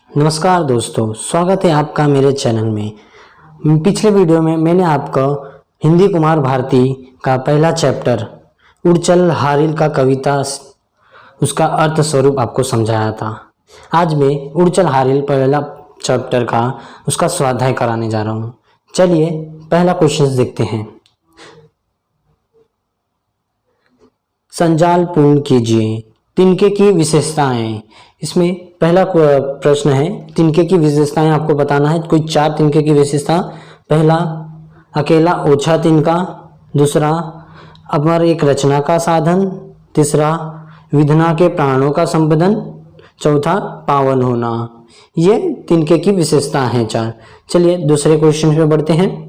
नमस्कार दोस्तों, स्वागत है आपका मेरे चैनल में। पिछले वीडियो में मैंने आपको हिंदी कुमार भारती का पहला चैप्टर उड़चल हारिल का कविता उसका अर्थ स्वरूप आपको समझाया था। आज मैं उड़चल हारिल पहला चैप्टर का उसका स्वाध्याय कराने जा रहा हूँ। चलिए पहला क्वेश्चन देखते हैं। संजाल पूर्ण कीजिए। तिनके की विशेषताएं। इसमें पहला प्रश्न है, तिनके की विशेषताएं आपको बताना है। कोई 4 तिनके की विशेषता। पहला, अकेला ओछा तिनका। दूसरा, अमर एक रचना का साधन। तीसरा, विधना के प्राणों का संपादन। चौथा, पावन होना। ये तिनके की विशेषता हैं 4। चलिए दूसरे क्वेश्चन पे बढ़ते हैं।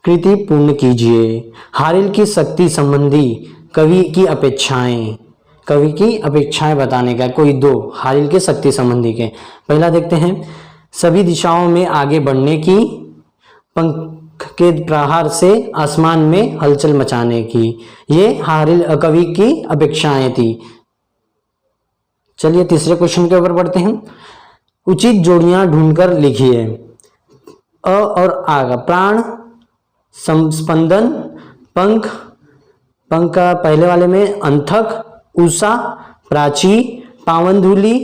कृति पूर्ण कीजिए। हारिल की शक्ति संबंधी कवि की अपेक्षाएं। कवि की अपेक्षाएं बताने का कोई 2 हारिल के शक्ति संबंधी के। पहला देखते हैं, सभी दिशाओं में आगे बढ़ने की, पंख के प्रहार से आसमान में हलचल मचाने की। ये हारिल कवि की अपेक्षाएं थी। चलिए तीसरे क्वेश्चन के ऊपर बढ़ते हैं। उचित जोड़ियां ढूंढकर लिखिए। अ और आ का प्राण, स्पंदन, पंख। पंख का पहले वाले में अंथक, उषा, प्राची, पावन धूली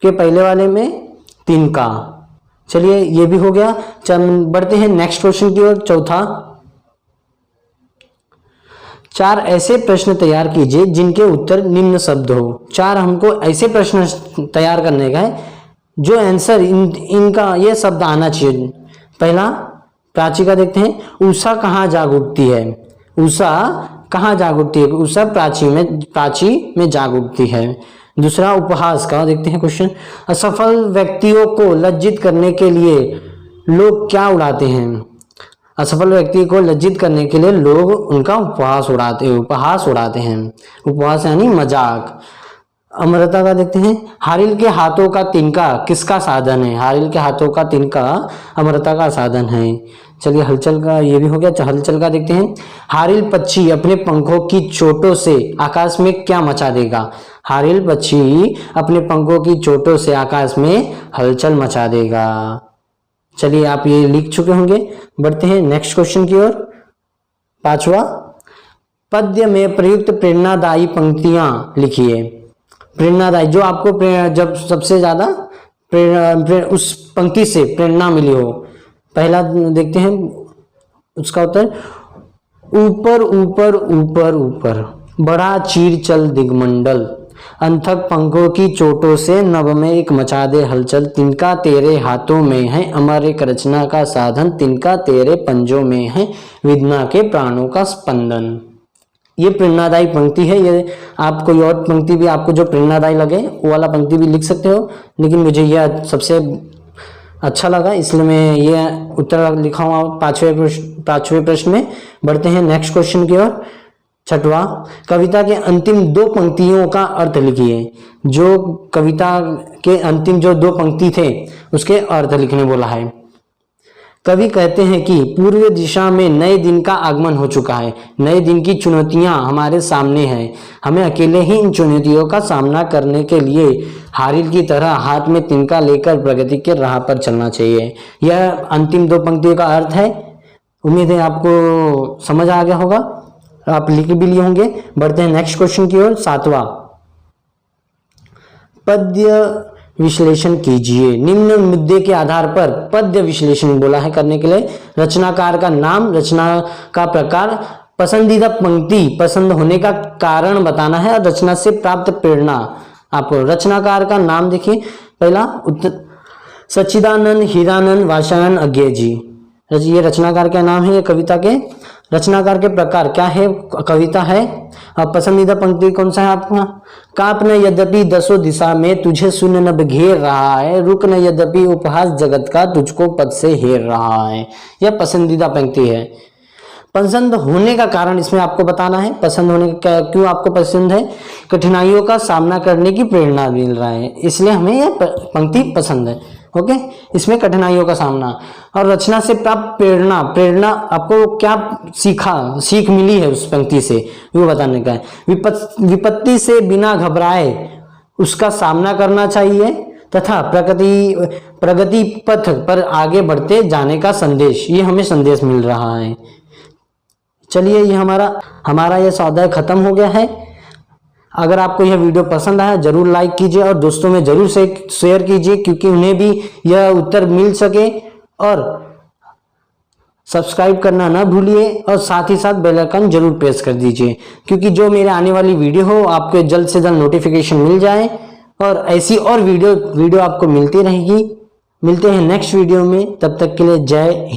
के पहले वाले में तिनका। चलिए ये भी हो गया। बढ़ते हैं नेक्स्ट क्वेश्चन की ओर। चौथा, 4 ऐसे प्रश्न तैयार कीजिए जिनके उत्तर निम्न शब्द हो। 4 हमको ऐसे प्रश्न तैयार करने का है जो आंसर इनका ये शब्द आना चाहिए। पहला, प्राची का देखते हैं। उषा कहाँ जाग उठती है। उषा कहाँ जाग उठती है। उषा प्राची में जाग उठती है। दूसरा, उपहास का देखते हैं क्वेश्चन। असफल व्यक्तियों को लज्जित करने के लिए लोग क्या उड़ाते हैं। असफल व्यक्ति को लज्जित करने के लिए लोग उनका उपहास उड़ाते हैं। उपहास यानी मजाक। अमरता का देखते हैं। हारिल के हाथों का तिनका किसका साधन है। हारिल के हाथों का तिनका अमरता का साधन है। चलिए हलचल का ये भी हो गया। हलचल का देखते हैं। हारिल पक्षी अपने पंखों की चोटों से आकाश में क्या मचा देगा। हारिल पक्षी अपने पंखों की चोटों से आकाश में हलचल मचा देगा। चलिए आप ये लिख चुके होंगे। बढ़ते हैं नेक्स्ट क्वेश्चन की ओर। 5वां, पद्य में प्रयुक्त प्रेरणादायी पंक्तियां लिखिए। प्रेरणादायी जो आपको जब सबसे ज्यादा उस पंक्ति से प्रेरणा मिली हो। पहला देखते हैं उसका उत्तर। ऊपर ऊपर ऊपर ऊपर बड़ा चीर चल दिगमंडल, अंथक पंखों की चोटों से नभ में एक मचा दे हलचल। तिनका तेरे हाथों में है अमर एक रचना का साधन, तिनका तेरे पंजों में है विधना के प्राणों का स्पंदन। ये प्रेरणादायी पंक्ति है। ये आप कोई और पंक्ति भी आपको जो प्रेरणादायी लगे वो वाला पंक्ति भी लिख सकते हो, लेकिन मुझे यह सबसे अच्छा लगा इसलिए मैं ये उत्तर लिखा हुआ 5वें प्रश्न में। बढ़ते हैं नेक्स्ट क्वेश्चन की ओर। 6वां, कविता के अंतिम 2 पंक्तियों का अर्थ लिखिए। जो कविता के अंतिम जो 2 पंक्ति थे उसके अर्थ लिखने बोला है। कवि कहते हैं कि पूर्व दिशा में नए दिन का आगमन हो चुका है। नए दिन की चुनौतियां हमारे सामने हैं। हमें अकेले ही इन चुनौतियों का सामना करने के लिए हारिल की तरह हाथ में तिनका लेकर प्रगति के राह पर चलना चाहिए। यह अंतिम 2 पंक्तियों का अर्थ है। उम्मीद है आपको समझ आ गया होगा, आप लिख भी लिए होंगे। बढ़ते हैं नेक्स्ट क्वेश्चन की ओर। 7वां, पद्य विश्लेषण कीजिए। निम्न मुद्दे के आधार पर पद्य विश्लेषण बोला है करने के लिए। रचनाकार का नाम, रचना का प्रकार, पसंदीदा पंक्ति पसंद होने का कारण बताना है और रचना से प्राप्त प्रेरणा। आपको रचनाकार का नाम देखिए। पहला, सच्चिदानंद हीरानंद वात्स्यायन अज्ञे जी। ये रचनाकार का नाम है। ये कविता के रचनाकार के प्रकार क्या है, कविता है। अब पसंदीदा पंक्ति कौन सा है आपका। काप न यद्यपि दसों दिशा में तुझे शून्य नभ घेर रहा है, रुक न यद्यपि उपहास जगत का तुझको पद से हेर रहा है। यह पसंदीदा पंक्ति है। पसंद होने का कारण इसमें आपको बताना है। पसंद होने का क्यों आपको पसंद है। कठिनाइयों का सामना करने की प्रेरणा मिल रहा है, इसलिए हमें यह पंक्ति पसंद है। ओके, इसमें कठिनाइयों का सामना और रचना से प्राप्त प्रेरणा आपको क्या सीख मिली है उस पंक्ति से वो बताने का है। विपत्ति से बिना घबराए उसका सामना करना चाहिए तथा प्रगति पथ पर आगे बढ़ते जाने का संदेश, ये हमें संदेश मिल रहा है। चलिए, ये हमारा ये स्वाध्याय खत्म हो गया है। अगर आपको यह वीडियो पसंद आया जरूर लाइक कीजिए और दोस्तों में जरूर से शेयर कीजिए, क्योंकि उन्हें भी यह उत्तर मिल सके। और सब्सक्राइब करना ना भूलिए और साथ ही साथ बेल आइकन जरूर प्रेस कर दीजिए, क्योंकि जो मेरे आने वाली वीडियो हो आपको जल्द से जल्द नोटिफिकेशन मिल जाए और ऐसी और वीडियो आपको मिलती रहेगी। मिलते हैं नेक्स्ट वीडियो में, तब तक के लिए जय हिंद।